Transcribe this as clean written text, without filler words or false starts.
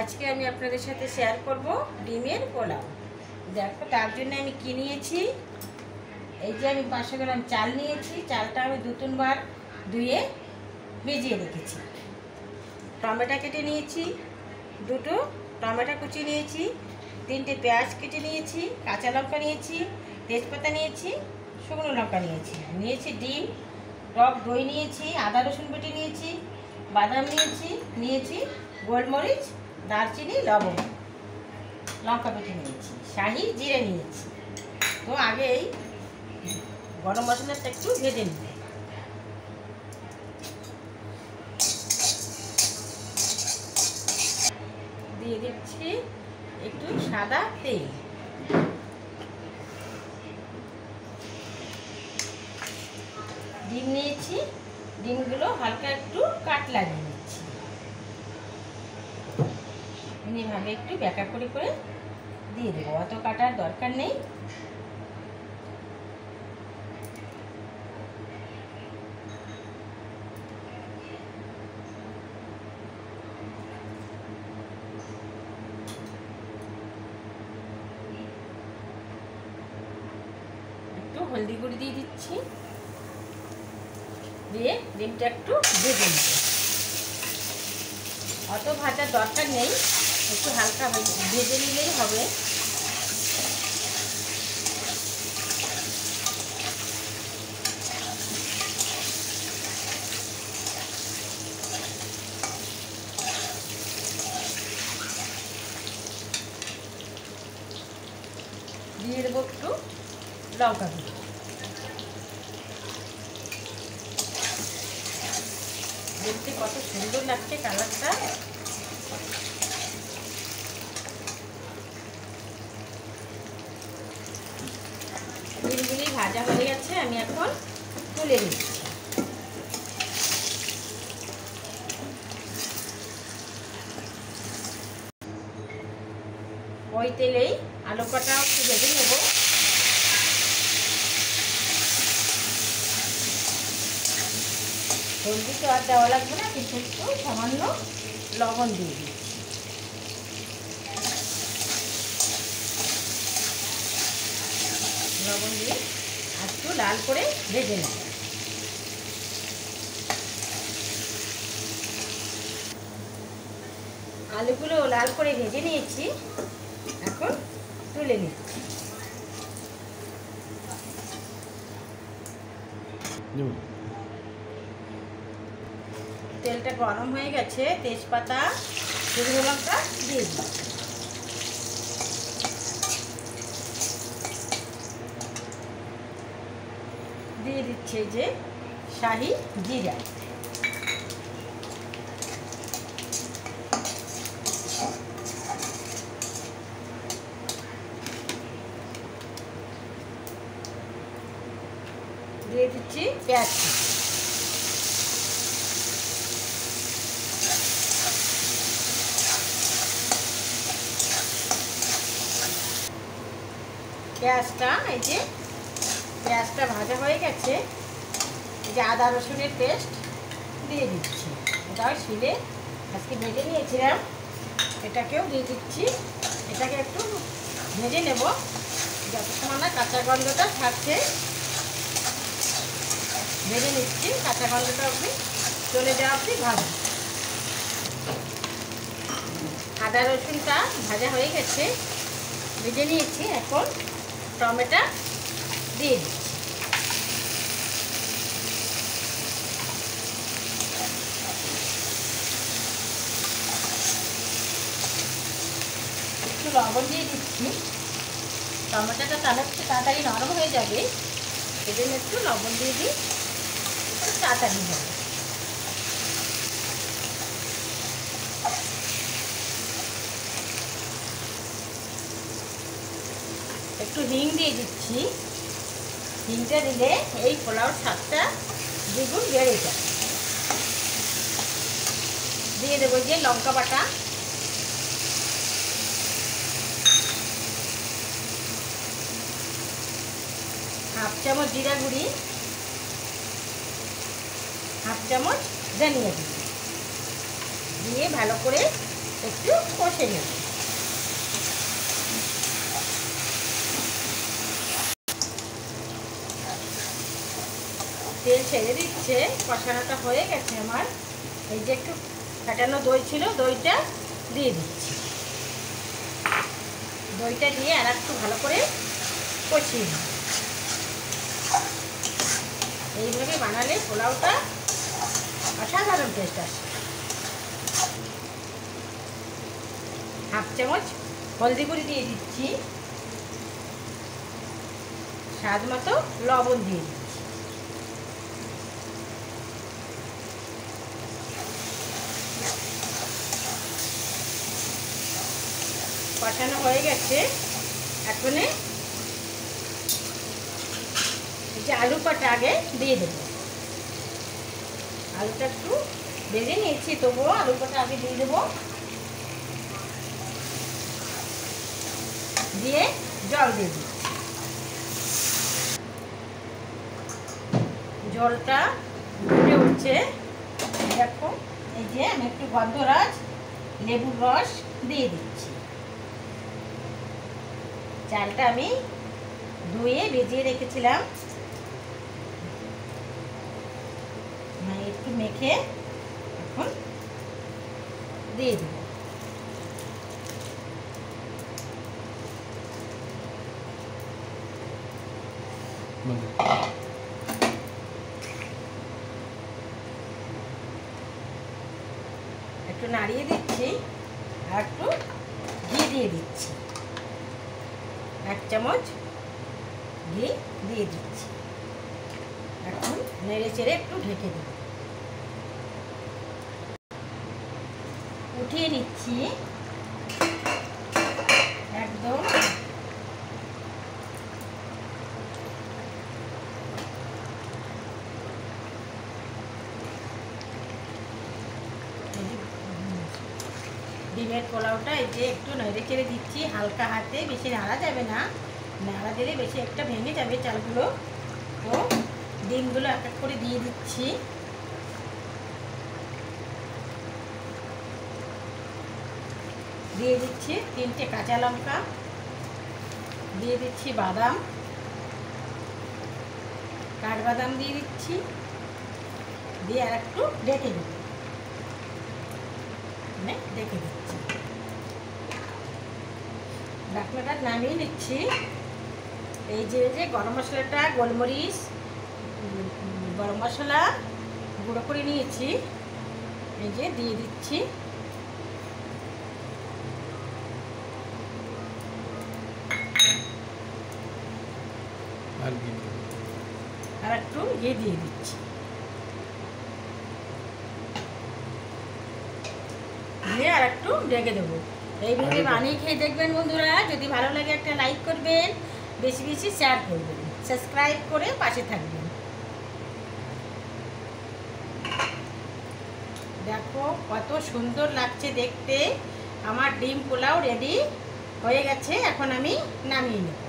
আজকে আমি আপনাদের সাথে শেয়ার করব ডিমের পোলাও। দেখো, তার জন্য আমি কি নিয়েছি। এই যে আমি 500 গ্রাম চাল নিয়েছি। চালটা আমি 2-3 বার ধুয়ে ভিজিয়ে রেখেছি। টমেটো কেটে নিয়েছি, 2টো টমেটো কুচি নিয়েছি, 3টে পেঁয়াজ কেটে নিয়েছি, কাঁচা লঙ্কা নিয়েছি, তেজপাতা নিয়েছি, শুকনো লঙ্কা নিয়েছি ডিম, টক দই নিয়েছি, আদা রসুন বেটে নিয়েছি, বাদাম নিয়েছি গোলমরিচ, দারচিনি, লবঙ্গ, লঙ্কা বেটে নিয়েছি, শাহি জিরে নিয়েছি। তো আগে এই গরম মশলাটা একটু ভেজে নিই। দিয়ে দিচ্ছি একটু সাদা তেল। ডিম নিয়েছি, ডিমগুলো হালকা একটু কাট লাগিয়ে নিচ্ছি। এইভাবে একটু ব্যাকা করে দিয়ে দেবো, অত কাটার দরকার নেই। একটু হলদি গুঁড়ি দিয়ে দিচ্ছি, দিয়ে ডিমটা একটু ভেজে নেব। অত ভাজার দরকার নেই, একটু হালকা ভেজে নিলেই হবে। দিয়ে দেবো একটু লঙ্কা গুঁড়ো। দেখতে কত সুন্দর লাগছে কালারটা। ডিমগুলি ভাজা হয়ে গেছে, আমি এখন তুলে নিচ্ছি। ওই তেলেই আলু কটা একটু ভেজে নেব। হলদি তো আর দেওয়া লাগবে না, কিন্তু একটু সামান্য লবণ দিয়ে দিই। লবণ দিয়ে একটু লাল করে ভেজে নেব। আলুগুলো লাল করে ভেজে নিয়েছি, এখন তুলে নিচ্ছি। তেলটা গরম হয়ে গেছে, তেজপাতা, শুকনো লঙ্কা দিয়ে দিই। দিয়ে দিচ্ছে যে শাহি জিরা, দিয়ে দিচ্ছি পেঁয়াজ, পেঁয়াজটা এই যে পেঁয়াজটা ভাজা হয়ে গেছে। এই যে আদা রসুনের পেস্ট দিয়ে দিচ্ছি, এটাও শিলে আজকে ভেজে নিয়েছিলাম, এটাকেও দিয়ে দিচ্ছি। এটাকে একটু ভেজে নেব যতক্ষণ না কাঁচা গন্ধটা থাকছে। ভেজে নিচ্ছি, কাঁচা গন্ধটা অবধি চলে যাওয়া অবধি ভাজা। আদা রসুনটা ভাজা হয়ে গেছে, ভেজে নিয়েছি। এখন টমেটো দিয়ে দিচ্ছি। একটু লবণ দিয়ে দিচ্ছি, টমেটোটা তাহলে একটু তাড়াতাড়ি নরম হয়ে যাবে, সেজন্য একটু লবণ দিয়ে দিই, একটু তাড়াতাড়ি হবে। একটু হিং দিয়ে দিচ্ছি, হিংটা দিলে এই পোলাওর স্বাদটা দ্বিগুণ বেড়ে যায়। দিয়ে দেবো যে লঙ্কা বাটা, হাফ চামচ জিরা গুঁড়ি, হাফ চামচ ধনিয়া গুঁড়ি দিয়ে ভালো করে একটু কষে নেব। তেল ছেড়ে দিচ্ছে, কষানোটা হয়ে গেছে আমার। এই যে একটু ফাটানো দই ছিল, দইটা দিয়ে দিচ্ছি। দইটা দিয়ে আর একটু ভালো করে কষিয়ে নিই। এইভাবে বানালে পোলাওটা অসাধারণ টেস্ট আসে। হাফ চামচ হলদি গুঁড়ি দিয়ে দিচ্ছি, স্বাদ মতো লবণ দিয়ে দিচ্ছি। কষানো হয়ে গেছে। এখন এই যে আলু কটা আগে দিয়ে দেবো। আলুটা একটু ভেজে নিয়েছি, তবুও আলু কটা আগে দিয়ে দেবো। দিয়ে জল দিয়ে দিচ্ছি। জলটা ফুটে উঠছে, দেখো। এই যে আমি একটু গন্ধরাজ লেবুর রস দিয়ে দিচ্ছি। চালটা আমি ধুয়ে ভিজিয়ে রেখেছিলাম, একটু মেখে এখন দিয়ে দেব। একটু নাড়িয়ে দিচ্ছি আর একটু ঘি দিয়ে দিচ্ছি। 1 চামচ ঘি দিয়ে দিচ্ছি। এখন নেড়ে চেড়ে একটু ঢেকে দিই। উঠিয়ে নিচ্ছি একদম। ডিমের পোলাওটা এই যে একটু নেড়ে চেড়ে দিচ্ছি হালকা হাতে, বেশি নাড়া যাবে না, নাড়া দিলে বেশি একটা ভেঙে যাবে চালগুলো। তো ডিমগুলো এক এক করে দিয়ে দিচ্ছি। দিয়ে দিচ্ছি 3টে কাঁচা লঙ্কা, দিয়ে দিচ্ছি বাদাম, কাঠবাদাম দিয়ে দিচ্ছি। দিয়ে আর একটু ডেকে দেব, ডেকে দিচ্ছি। ঢাকনাটা নামিয়ে নিচ্ছি। এই যে গরম মশলাটা, গোলমরিচ, গরম মশলা গুঁড়ো করে নিয়েছি, এই যে দিয়ে দিচ্ছি। আর একটু ঘি দিয়ে দিচ্ছি। দিয়ে আর একটু ঢেকে দেবো। এইভাবে বানিয়ে খেয়ে দেখবেন বন্ধুরা। যদি ভালো লাগে একটা লাইক করবেন, বেশি বেশি শেয়ার করবেন, সাবস্ক্রাইব করে পাশে থাকবেন। দেখো কত সুন্দর লাগছে দেখতে। আমার ডিম পোলাও রেডি হয়ে গেছে, এখন আমি নামিয়ে নেব।